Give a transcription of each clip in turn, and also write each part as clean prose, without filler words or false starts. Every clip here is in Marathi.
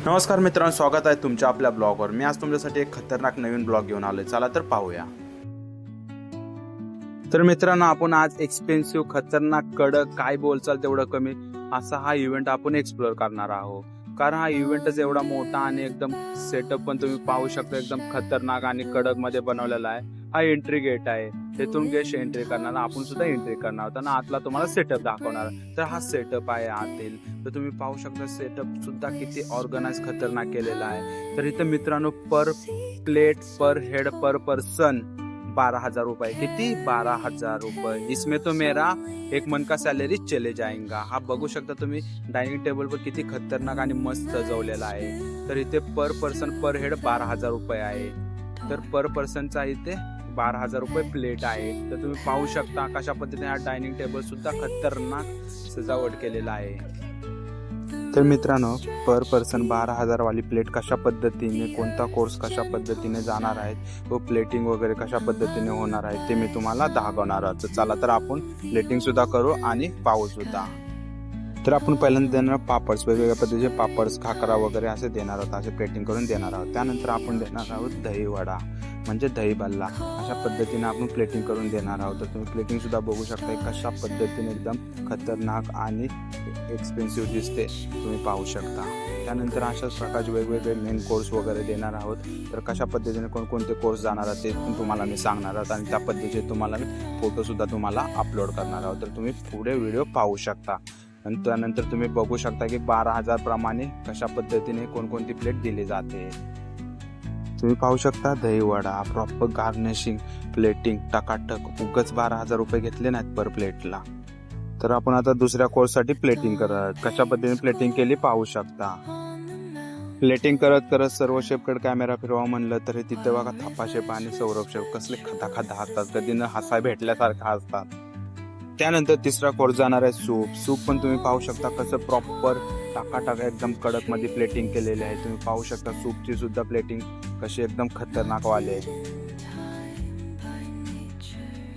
नमस्कार मित्रांनो, स्वागत आहे तुमच्या आपल्या ब्लॉगवर। मी आज तुमच्यासाठी एक खतरनाक नवीन ब्लॉग घेऊन आलोय। चला तर पाहूया। तर मित्रांनो, आपण आज एक्सपेन्सिव्ह, खतरनाक, कडक, काय बोलचाल तेवढं कमी असा हा इव्हेंट आपण एक्सप्लोर करणार आहोत। कारण हा इव्हेंटच एवढा मोठा आणि एकदम सेटअप पण तुम्ही पाहू शकता, एकदम खतरनाक आणि कडक मध्ये बनवलेला आहे। हा एंट्री गेट आहे, तिथून गेस्ट एंट्री करणार, आपण सुद्धा एंट्री करणार आहोत आणि आतला तुम्हाला सेटअप दाखवणार। तर हा सेटअप आहे आतील, तर तुम्ही पाहू शकता सेटअप सुद्धा किती ऑर्गनाइज, खतरनाक केलेला आहे। तर इथं मित्रांनो, पर प्लेट, पर हेड, पर पर्सन 12,000 रुपये। किती? 12,000 रुपये। इसमें तो मेरा एक मन का सॅलरी चले जाएगा। हा बघू शकता तुम्ही डायनिंग टेबल पर किती खतरनाक आणि मस्त सजवलेला आहे। तर इथे पर पर्सन पर हेड 12,000 रुपये आहे। तर पर पर्सनचा इथे 12,000 रुपये प्लेट आहे। तर तुम्ही पाहू शकता कशा पद्धतीने हा डायनिंग टेबल सुद्धा खतरनाक सजावट केलेला आहे। तर मित्रांनो, पर पर्सन 12,000 वाली प्लेट कशा पद्धतीने, कोणता कोर्स कशा पद्धतीने जाणार आहे व प्लेटिंग वगैरे कशा पद्धतीने होणार आहे ते मी तुम्हाला दाखवणार आहे। चला तर आपण प्लेटिंग सुद्धा करू आणि पाहू सुद्धा। तर आपण पहिल्यांदा देणार पापड्स, वेगवेगळ्या पद्धतीचे पापड्स, खाकरा वगैरे असे देणार आहोत, असे प्लेटिंग करून देणार आहोत। त्यानंतर आपण देणार आहोत दही वडा म्हणजे दही बल्ला। अशा पद्धतीने आपण प्लेटिंग करून देणार आहोत। तर तुम्ही प्लेटिंग सुद्धा बघू शकता कशा पद्धतीने एकदम खतरनाक आणि एक्सपेन्सिव्ह दिसते, तुम्ही पाहू शकता। त्यानंतर अशाच प्रकारचे वेगवेगळे मेन कोर्स वगैरे देणार आहोत। तर कशा पद्धतीने कोणकोणते कोर्स जाणार आहेत ते पण तुम्हाला मी सांगणार आहोत आणि त्या पद्धतीचे तुम्हाला मी फोटोसुद्धा तुम्हाला अपलोड करणार आहोत। तर तुम्ही पुढे व्हिडिओ पाहू शकता। आणि त्यानंतर तुम्ही बघू शकता की 12,000 प्रमाणे कशा पद्धतीने कोणकोणती प्लेट दिली जाते। तुम्ही पाहू शकता दही वडा, प्रॉपर गार्निशिंग, प्लेटिंग टकाटक। उगाच 12,000 रुपये घेतले नाहीत पर प्लेटला। तर आपण आता दुसऱ्या कोर्ससाठी प्लेटिंग करत, कशा पद्धतीने प्लेटिंग केली पाहू शकता। प्लेटिंग करत करत सर्व शेफकडे कॅमेरा फिरवा म्हणलं तर तिथे बघा थापा शेफ आणि सौरभ शेफ कसले खदा हसतात, कधी न हसाय भेटल्यासारखं हसतात। त्यानंतर तिसरा कोर्स जाणार आहे सूप। सूप पण तुम्ही पाहू शकता कसं प्रॉपर टाका एकदम कडक मध्ये प्लेटिंग केलेली आहे। तुम्ही पाहू शकता सूपची सुद्धा प्लेटिंग कशी एकदम खतरनाक वाली आहे।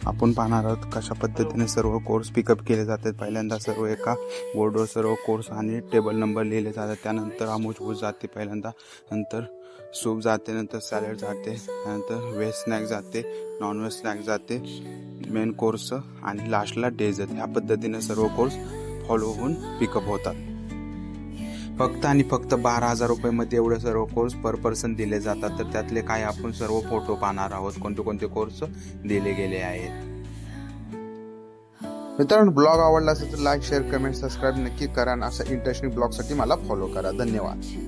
आपण पाहणार आहोत कशा पद्धतीने सर्व कोर्स पिकअप केले जातात। पहिल्यांदा सर्व एका बोर्डवर सर्व कोर्स आणि टेबल नंबर लिहिले जातात। त्यानंतर आमूजबूज जाते पहिल्यांदा, नंतर सूप जाते, नंतर सॅलड जाते, त्यानंतर व्हेज स्नॅक जाते, नॉन व्हेज स्नॅक जाते, मेन कोर्स आणि लास्टला डेझर्ट। ह्या पद्धतीने सर्व कोर्स फॉलो होऊन पिकअप होतात। फक्त आणि फक्त 12,000 रुपयामध्ये एवढे सर्व कोर्स पर पर्सन दिले जातात। तर त्यातले काही आपण सर्व फोटो पाहणार आहोत, कोणते कोणते कोर्स दिले गेले आहेत। मित्रांनो, ब्लॉग आवडला असेल तर लाईक, शेअर, कमेंट, सबस्क्राईब नक्की करा आणि अशा इंटरेस्टिंग ब्लॉगसाठी मला फॉलो करा। धन्यवाद।